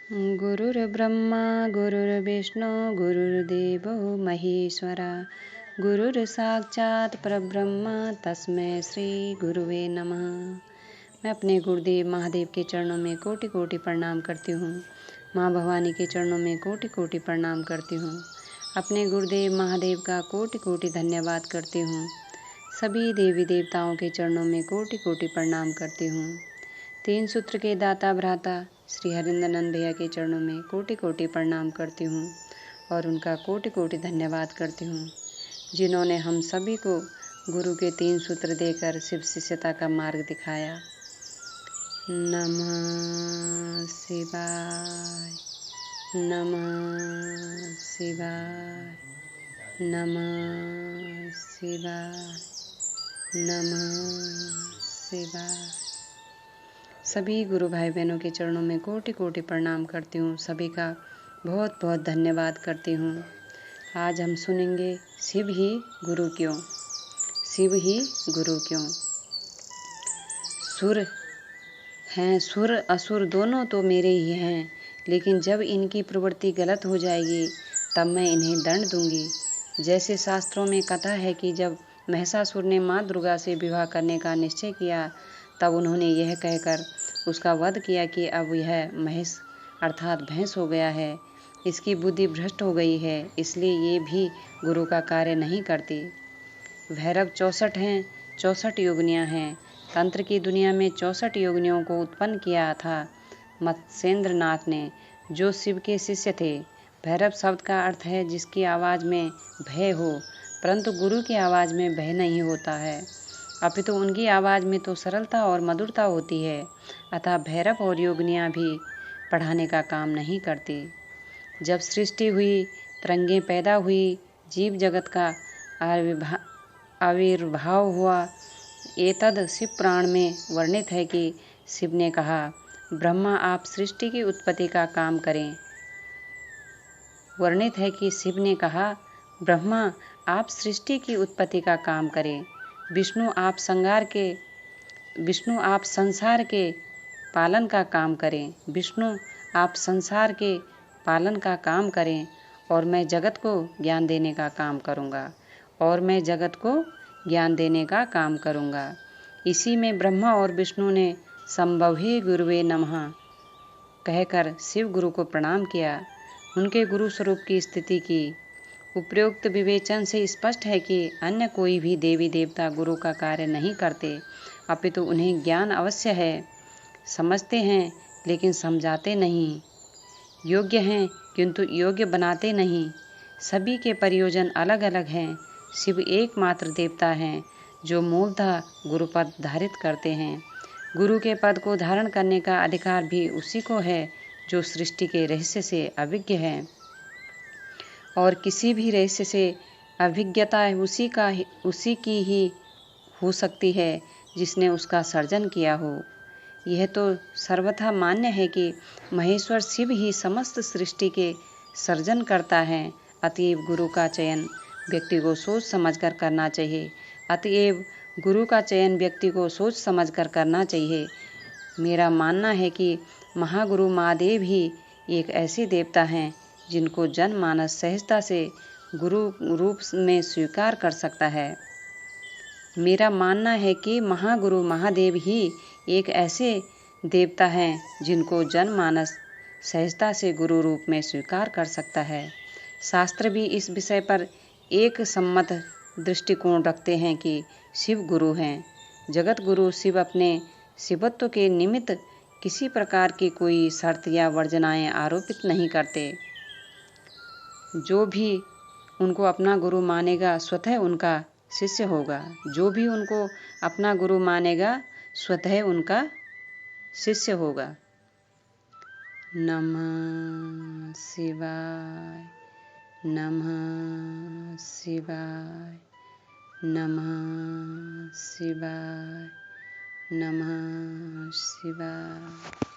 गुरुर्ब्रह्मा गुरुर्विष्णु गुरुर्देवो महेश्वरा गुरुर्साक्षात् परब्रह्म तस्मै श्री गुरुवे नमः। मैं अपने गुरुदेव महादेव के चरणों में कोटि कोटि प्रणाम करती हूँ। माँ भवानी के चरणों में कोटि कोटि प्रणाम करती हूँ। अपने गुरुदेव महादेव का कोटि कोटि धन्यवाद करती हूँ। सभी देवी देवताओं के चरणों में कोटि कोटि प्रणाम करती हूँ। तीन सूत्र के दाता भ्राता श्री हरिंद्रनंद भैया के चरणों में कोटि कोटि प्रणाम करती हूँ और उनका कोटि कोटि धन्यवाद करती हूँ, जिन्होंने हम सभी को गुरु के तीन सूत्र देकर शिव शिष्यता का मार्ग दिखाया। नमः शिवाय, नमः शिवाय, नमः शिवाय, नमः शिवाय। सभी गुरु भाई बहनों के चरणों में कोटि कोटि प्रणाम करती हूँ। सभी का बहुत बहुत धन्यवाद करती हूँ। आज हम सुनेंगे शिव ही गुरु क्यों। शिव ही गुरु क्यों। सुर असुर दोनों तो मेरे ही हैं, लेकिन जब इनकी प्रवृत्ति गलत हो जाएगी तब मैं इन्हें दंड दूंगी। जैसे शास्त्रों में कथा है कि जब महिषासुर ने माँ दुर्गा से विवाह करने का निश्चय किया तब उन्होंने यह कहकर उसका वध किया कि अब यह महिष अर्थात भैंस हो गया है, इसकी बुद्धि भ्रष्ट हो गई है, इसलिए ये भी गुरु का कार्य नहीं करती। भैरव 64 हैं, 64 योगिनियाँ हैं। तंत्र की दुनिया में 64 योगिनियों को उत्पन्न किया था मत्स्येंद्र नाथ ने, जो शिव के शिष्य थे। भैरव शब्द का अर्थ है जिसकी आवाज़ में भय हो, परंतु गुरु की आवाज़ में भय नहीं होता है, अपितु उनकी आवाज़ में तो सरलता और मधुरता होती है। अतः भैरव और योगिनियाँ भी पढ़ाने का काम नहीं करती। जब सृष्टि हुई, तरंगें पैदा हुई, जीव जगत का आविर्भाव हुआ, एतद शिव पुराण में वर्णित है कि शिव ने कहा, ब्रह्मा आप सृष्टि की उत्पत्ति का काम करें। वर्णित है कि शिव ने कहा, ब्रह्मा आप सृष्टि की उत्पत्ति का काम करें। विष्णु आप संसार के पालन का काम करें। विष्णु आप संसार के पालन का काम करें और मैं जगत को ज्ञान देने का काम करूँगा। इसी में ब्रह्मा और विष्णु ने संभवे गुरुवे नमः कहकर शिव गुरु को प्रणाम किया, उनके गुरु स्वरूप की स्थिति की। उपरोक्त विवेचन से स्पष्ट है कि अन्य कोई भी देवी देवता गुरु का कार्य नहीं करते, अपितु उन्हें ज्ञान अवश्य है। समझते हैं लेकिन समझाते नहीं, योग्य हैं किंतु योग्य बनाते नहीं। सभी के प्रयोजन अलग अलग हैं। शिव एकमात्र देवता हैं जो मूलतः गुरु पद धारित करते हैं। गुरु के पद को धारण करने का अधिकार भी उसी को है जो सृष्टि के रहस्य से अभिज्ञ है, और किसी भी रहस्य से अभिज्ञता उसी की ही हो सकती है जिसने उसका सर्जन किया हो। यह तो सर्वथा मान्य है कि महेश्वर शिव ही समस्त सृष्टि के सर्जन करता है। अतएव गुरु का चयन व्यक्ति को सोच समझकर करना चाहिए। मेरा मानना है कि महागुरु महादेव ही एक ऐसे देवता हैं जिनको जनमानस सहजता से गुरु रूप में स्वीकार कर सकता है। मेरा मानना है कि महागुरु महादेव ही एक ऐसे देवता हैं जिनको जनमानस सहजता से गुरु रूप में स्वीकार कर सकता है। शास्त्र भी इस विषय पर एक सम्मत दृष्टिकोण रखते हैं कि शिव गुरु हैं। जगत गुरु शिव अपने शिवत्व के निमित्त किसी प्रकार की कोई शर्त या वर्जनाएं आरोपित नहीं करते। जो भी उनको अपना गुरु मानेगा स्वतः उनका शिष्य होगा। नमः शिवाय, नमः शिवाय, नमः शिवाय, नमः शिवाय।